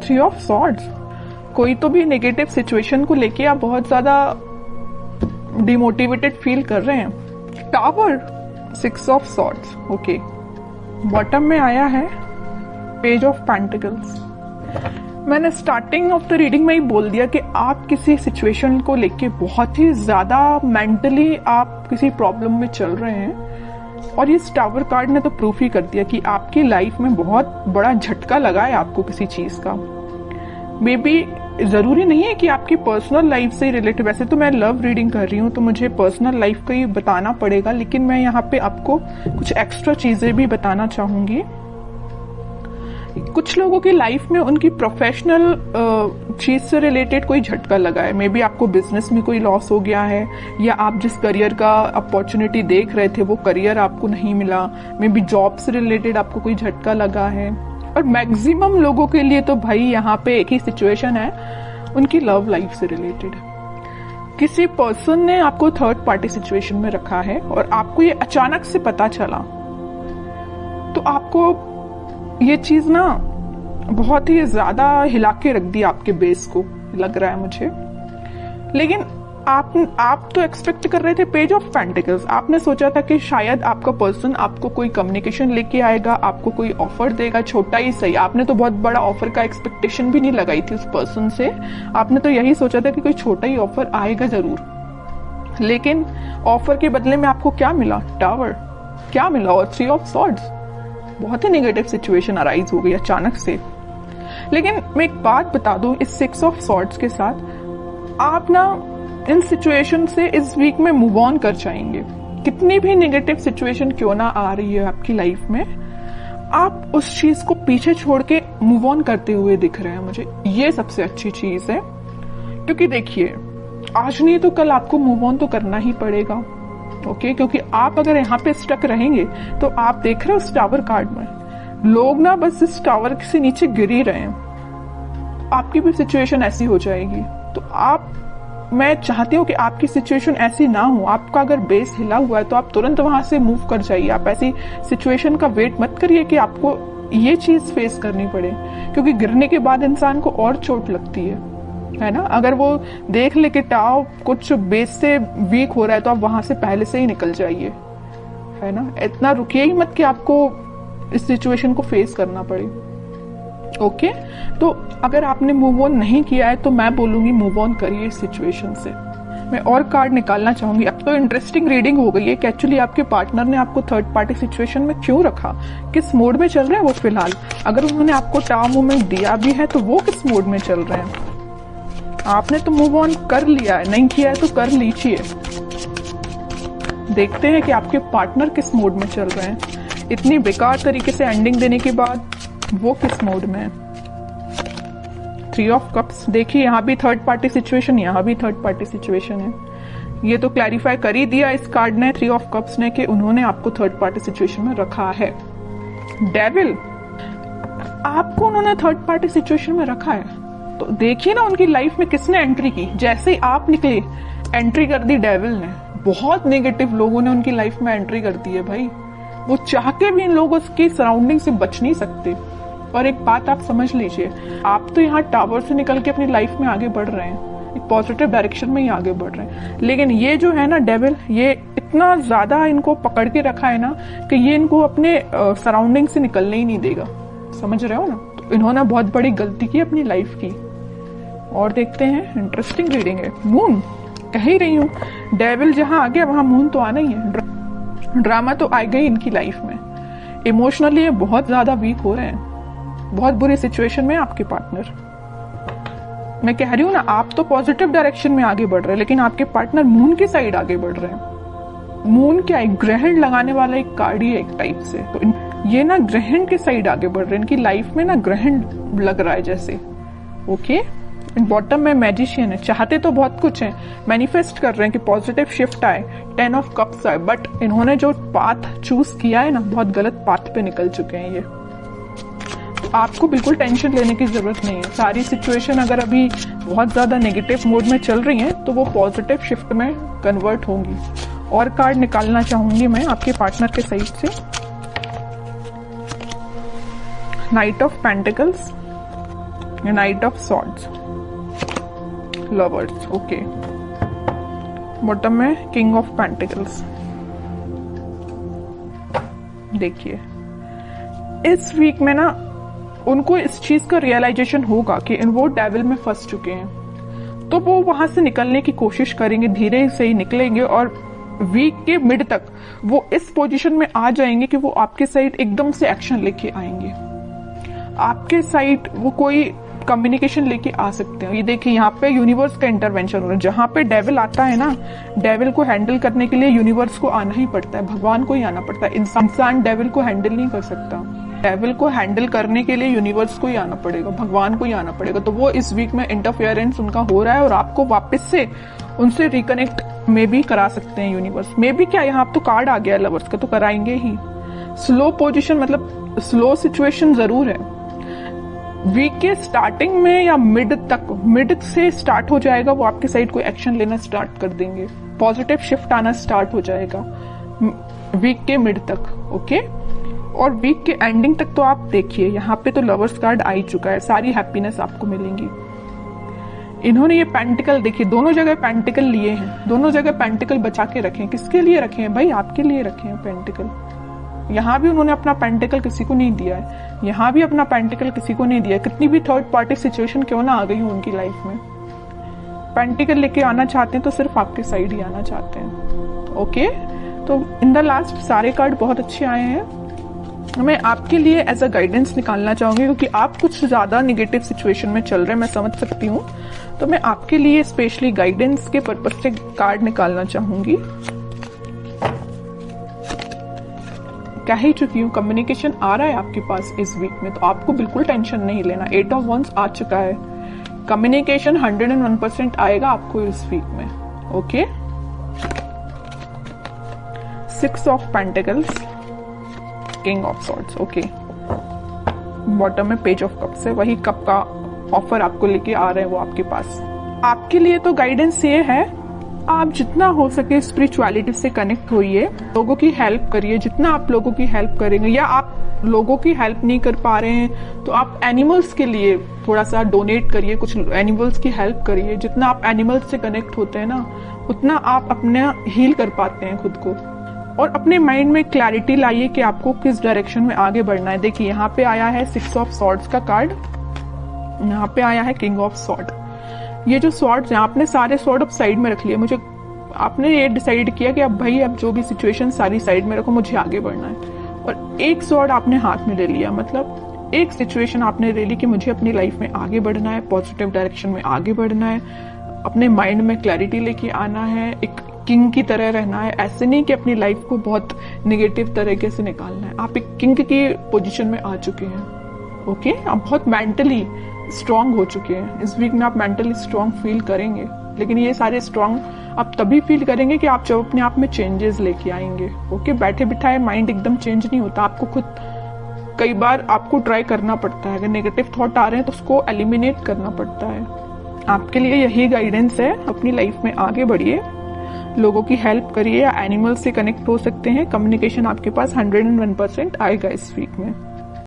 Three of swords, कोई तो भी नेगेटिव सिचुएशन को लेके आप बहुत ज्यादा डिमोटिवेटेड फील कर रहे हैं। Tower, six of swords, okay. Bottom में आया है पेज ऑफ पेंटिकल्स। मैंने स्टार्टिंग ऑफ द रीडिंग में ही बोल दिया कि आप किसी सिचुएशन को लेके बहुत ही ज्यादा मेंटली आप किसी प्रॉब्लम में चल रहे हैं, और ये टावर कार्ड ने तो प्रूफ ही कर दिया कि आपकी लाइफ में बहुत बड़ा झटका लगा है आपको किसी चीज का। मे बी जरूरी नहीं है कि आपकी पर्सनल लाइफ से रिलेटेड, वैसे तो मैं लव रीडिंग कर रही हूँ तो मुझे पर्सनल लाइफ का ही बताना पड़ेगा, लेकिन मैं यहाँ पे आपको कुछ एक्स्ट्रा चीजें भी बताना चाहूंगी। कुछ लोगों की लाइफ में उनकी प्रोफेशनल चीज से रिलेटेड कोई झटका लगा है। मे बी आपको बिजनेस में कोई लॉस हो गया है, या आप जिस करियर का अपॉर्चुनिटी देख रहे थे वो करियर आपको नहीं मिला। मे बी जॉब से रिलेटेड आपको कोई झटका लगा है। और मैक्सिमम लोगों के लिए तो भाई यहाँ पे एक ही सिचुएशन है, उनकी लव लाइफ से रिलेटेड। किसी पर्सन ने आपको थर्ड पार्टी सिचुएशन में रखा है और आपको ये अचानक से पता चला, तो आपको ये चीज ना बहुत ही ज्यादा हिला के रख दी आपके बेस को, लग रहा है मुझे। लेकिन आप तो एक्सपेक्ट कर रहे थे पेज ऑफ पेंटिकल्स। आपने सोचा था कि शायद आपका पर्सन आपको कोई कम्युनिकेशन लेके आएगा, आपको कोई ऑफर देगा, छोटा ही सही। आपने तो बहुत बड़ा ऑफर का एक्सपेक्टेशन भी नहीं लगाई थी उस पर्सन से। आपने तो यही सोचा था कि कोई छोटा ही ऑफर आएगा जरूर। लेकिन ऑफर के बदले में आपको क्या मिला? टावर। क्या मिला? और थ्री ऑफ सॉर्ड्स। बहुत ही नेगेटिव सिचुएशन अराइज हो गई अचानक से। लेकिन मैं एक बात बता दूं, इस सिक्स ऑफ सॉर्ड्स के साथ आप ना इन सिचुएशन से इस वीक में मूव ऑन कर जाएंगे। कितनी भी नेगेटिव सिचुएशन क्यों ना आ रही है आपकी लाइफ में, आप उस चीज को पीछे छोड़ के मूव ऑन करते हुए दिख रहे हैं मुझे। ये सबसे अच्छी चीज है, क्योंकि देखिए आज नहीं तो कल आपको मूव ऑन तो करना ही पड़ेगा। ओके, क्योंकि आप अगर यहाँ पे स्टक रहेंगे तो आप देख रहे हो इस टावर कार्ड में लोग ना बस इस टावर से नीचे गिर ही रहे हैं। आपकी भी सिचुएशन ऐसी हो जाएगी। तो मैं चाहती हूँ कि आपकी सिचुएशन ऐसी ना हो। आपका अगर बेस हिला हुआ है तो आप तुरंत वहां से मूव कर जाइए। आप ऐसी सिचुएशन का वेट मत करिए कि आपको ये चीज फेस करनी पड़े, क्योंकि गिरने के बाद इंसान को और चोट लगती है ना। अगर वो देख ले कि टाव कुछ बेस से वीक हो रहा है तो आप वहां से पहले से ही निकल जाइए, है ना। इतना रुकिए ही मत कि आपको इस सिचुएशन को फेस करना पड़े। ओके, तो अगर आपने मूव ऑन नहीं किया है तो मैं बोलूंगी मूव ऑन करिए इस सिचुएशन से। मैं और कार्ड निकालना चाहूंगी। अब तो इंटरेस्टिंग रीडिंग हो गई है कि एक्चुअली आपके पार्टनर ने आपको थर्ड पार्टी सिचुएशन में क्यों रखा, किस मोड में चल रहे हैं वो फिलहाल। अगर उन्होंने आपको टाव मूवमेंट दिया भी है तो वो किस मोड में चल रहे हैं। आपने तो मूव ऑन कर लिया है, नहीं किया है तो कर लीजिए। देखते हैं कि आपके पार्टनर किस मोड में चल रहे हैं। इतनी बेकार तरीके से एंडिंग देने के बाद वो किस मोड में है। थ्री ऑफ कप्स, देखिए यहाँ भी थर्ड पार्टी सिचुएशन, यहाँ भी थर्ड पार्टी सिचुएशन है। ये तो क्लैरिफाई कर ही दिया इस कार्ड ने, थ्री ऑफ कप्स ने, कि उन्होंने आपको थर्ड पार्टी सिचुएशन में रखा है। डेविल, आपको उन्होंने थर्ड पार्टी सिचुएशन में रखा है तो देखिए ना उनकी लाइफ में किसने एंट्री की। जैसे ही आप निकले एंट्री कर दी डेविल ने। बहुत नेगेटिव लोगों ने उनकी लाइफ में एंट्री कर दी है भाई। वो चाह के भी इन लोगों की सराउंडिंग से बच नहीं सकते। और एक बात आप समझ लीजिए, आप तो यहाँ टावर से निकल के अपनी लाइफ में आगे बढ़ रहे हैं, एक पॉजिटिव डायरेक्शन में ही आगे बढ़ रहे हैं। लेकिन ये जो है ना डेविल, ये इतना ज्यादा इनको पकड़ के रखा है ना कि ये इनको अपने सराउंडिंग से निकलने ही नहीं देगा। समझ रहे हो ना। तो इन्होंने बहुत बड़ी गलती की अपनी लाइफ की। और देखते हैं, इंटरेस्टिंग रीडिंग है। मून, कह ही रही हूँ, डेविल जहां आ गया वहां मून तो आना ही है। ड्रामा तो आ गई इनकी लाइफ में। इमोशनली ये बहुत ज्यादा वीक हो रहे हैं। बहुत बुरी सिचुएशन में आपके पार्टनर। मैं कह रही हूँ ना, आप तो पॉजिटिव डायरेक्शन में आगे बढ़ रहे हैं, लेकिन आपके पार्टनर मून की साइड आगे बढ़ रहे हैं। मून क्या है? ग्रहण लगाने वाला एक कार्ड ही है एक टाइप से। तो ये ना ग्रहण के साइड आगे बढ़ रहे हैं। इनकी लाइफ में ना ग्रहण लग रहा है जैसे। ओके, बॉटम में मैजिशियन है। चाहते तो बहुत कुछ है, मैनिफेस्ट कर रहे हैं कि पॉजिटिव शिफ्ट आए, 10 ऑफ कप्स आए, बट इन्होंने जो पाथ चूज किया है ना, बहुत गलत पाथ पे निकल चुके हैं ये। तो आपको बिल्कुल टेंशन लेने की जरूरत नहीं है। सारी सिचुएशन अगर अभी बहुत ज्यादा नेगेटिव मोड में चल रही है तो वो पॉजिटिव शिफ्ट में कन्वर्ट होंगी। और कार्ड निकालना चाहूंगी मैं आपके पार्टनर के साइड से। Night of pentacles, night of swords, lovers, okay. Bottom में किंग ऑफ पेंटिकल्स। देखिए इस वीक में ना उनको इस चीज का रियलाइजेशन होगा कि वो डेविल में फंस चुके हैं, तो वो वहां से निकलने की कोशिश करेंगे, धीरे से ही निकलेंगे और वीक के मिड तक वो इस पोजीशन में आ जाएंगे कि वो आपके साइड एकदम से एक्शन लेके आएंगे। आपके साइड वो कोई कम्युनिकेशन लेके आ सकते हैं। ये देखिए यहाँ पे यूनिवर्स का इंटरवेंशन हो रहा है। जहां पे डेविल आता है ना, डेविल को हैंडल करने के लिए यूनिवर्स को आना ही पड़ता है, भगवान को ही आना पड़ता है। इंसान डेविल को हैंडल नहीं कर सकता। डेविल को हैंडल करने के लिए यूनिवर्स को ही आना पड़ेगा, भगवान को ही आना पड़ेगा। तो वो इस वीक में इंटरफेरेंस उनका हो रहा है और आपको वापस से उनसे रिकनेक्ट में भी करा सकते हैं यूनिवर्स में भी। क्या यहाँ तो कार्ड आ गया लवर्स का, तो कराएंगे ही। स्लो पोजीशन मतलब स्लो सिचुएशन जरूर है। वीक के स्टार्टिंग में या मिड तक, मिड से स्टार्ट हो जाएगा, वो आपके साइड कोई एक्शन लेना स्टार्ट कर देंगे, पॉजिटिव शिफ्ट आना स्टार्ट हो जाएगा वीक के मिड तक, ओके। और वीक के एंडिंग तक तो आप देखिए यहाँ पे तो लवर्स कार्ड आ ही चुका है, सारी हैप्पीनेस आपको मिलेंगी। इन्होंने ये पेंटिकल देखिए, दोनों जगह पेंटिकल लिए हैं, दोनों जगह पेंटिकल बचा के रखे हैं। किसके लिए रखे हैं भाई? आपके लिए रखे हैं पेंटिकल। यहाँ भी उन्होंने अपना पेंटिकल किसी को नहीं दिया है, यहाँ भी अपना पेंटिकल किसी को नहीं दिया है। कितनी भी थर्ड पार्टी सिचुएशन क्यों ना आ गई हो उनकी लाइफ में, पेंटिकल लेके आना चाहते हैं तो सिर्फ आपके साइड ही आना चाहते हैं, ओके। तो इन द लास्ट सारे कार्ड बहुत अच्छे आए हैं। मैं आपके लिए एज अ गाइडेंस निकालना चाहूंगी, क्योंकि आप कुछ ज्यादा निगेटिव सिचुएशन में चल रहे हैं, मैं समझ सकती हूँ। तो मैं आपके लिए स्पेशली गाइडेंस के पर्पज से कार्ड निकालना चाहूंगी। कह ही चुकी हूँ, कम्युनिकेशन आ रहा है आपके पास इस वीक में, तो आपको बिल्कुल टेंशन नहीं लेना। 8 ऑफ वंस आ चुका है, कम्युनिकेशन 101% आएगा आपको इस वीक में, okay. 6 of pentacles, king of swords, okay. Bottom में पेज ऑफ कप्स है, वही कप का ऑफर आपको लेके आ रहे हैं वो आपके पास। आपके लिए तो गाइडेंस ये है, आप जितना हो सके स्पिरिचुअलिटी से कनेक्ट होइए, लोगों की हेल्प करिए। जितना आप लोगों की हेल्प करेंगे, या आप लोगों की हेल्प नहीं कर पा रहे हैं तो आप एनिमल्स के लिए थोड़ा सा डोनेट करिए, कुछ एनिमल्स की हेल्प करिए। जितना आप एनिमल्स से कनेक्ट होते हैं ना, उतना आप अपना हील कर पाते हैं खुद को। और अपने माइंड में क्लैरिटी लाइए कि आपको किस डायरेक्शन में आगे बढ़ना है। देखिए यहाँ पे आया है 6 ऑफ सॉर्ड्स का कार्ड, यहाँ पे आया है किंग ऑफ सॉर्ड। ये जो सॉर्ड्स हैं, आपने सारे सॉर्ड अब साइड में रख लिए। मुझे आपने ये डिसाइड किया कि अब भाई अब जो भी सिचुएशन सारी साइड में रखो, मुझे आगे बढ़ना है। और एक सॉर्ड आपने हाथ में ले लिया, मतलब एक सिचुएशन आपने ले ली कि मुझे अपनी लाइफ में आगे बढ़ना है, पॉजिटिव डायरेक्शन में आगे बढ़ना है, अपने माइंड में क्लैरिटी लेके आना है, एक किंग की तरह रहना है। ऐसे नहीं कि अपनी लाइफ को बहुत निगेटिव तरीके से निकालना है। आप एक किंग की पोजीशन में आ चुके हैं, ओके। आप बहुत मेंटली स्ट्रांग हो चुके हैं। इस वीक में आप मेंटली स्ट्रांग फील करेंगे, लेकिन ये सारे स्ट्रांग आप तभी फील करेंगे कि आप जब अपने आप में चेंजेस लेके आएंगे, ओके। बैठे बिठाए माइंड एकदम चेंज नहीं होता, आपको खुद कई बार आपको ट्राई करना पड़ता है। अगर नेगेटिव थॉट आ रहे हैं तो उसको एलिमिनेट करना पड़ता है। आपके लिए यही गाइडेंस है, अपनी लाइफ में आगे बढ़िए, लोगों की हेल्प करिए, या एनिमल से कनेक्ट हो सकते हैं। कम्युनिकेशन आपके पास 101% आएगा इस वीक में।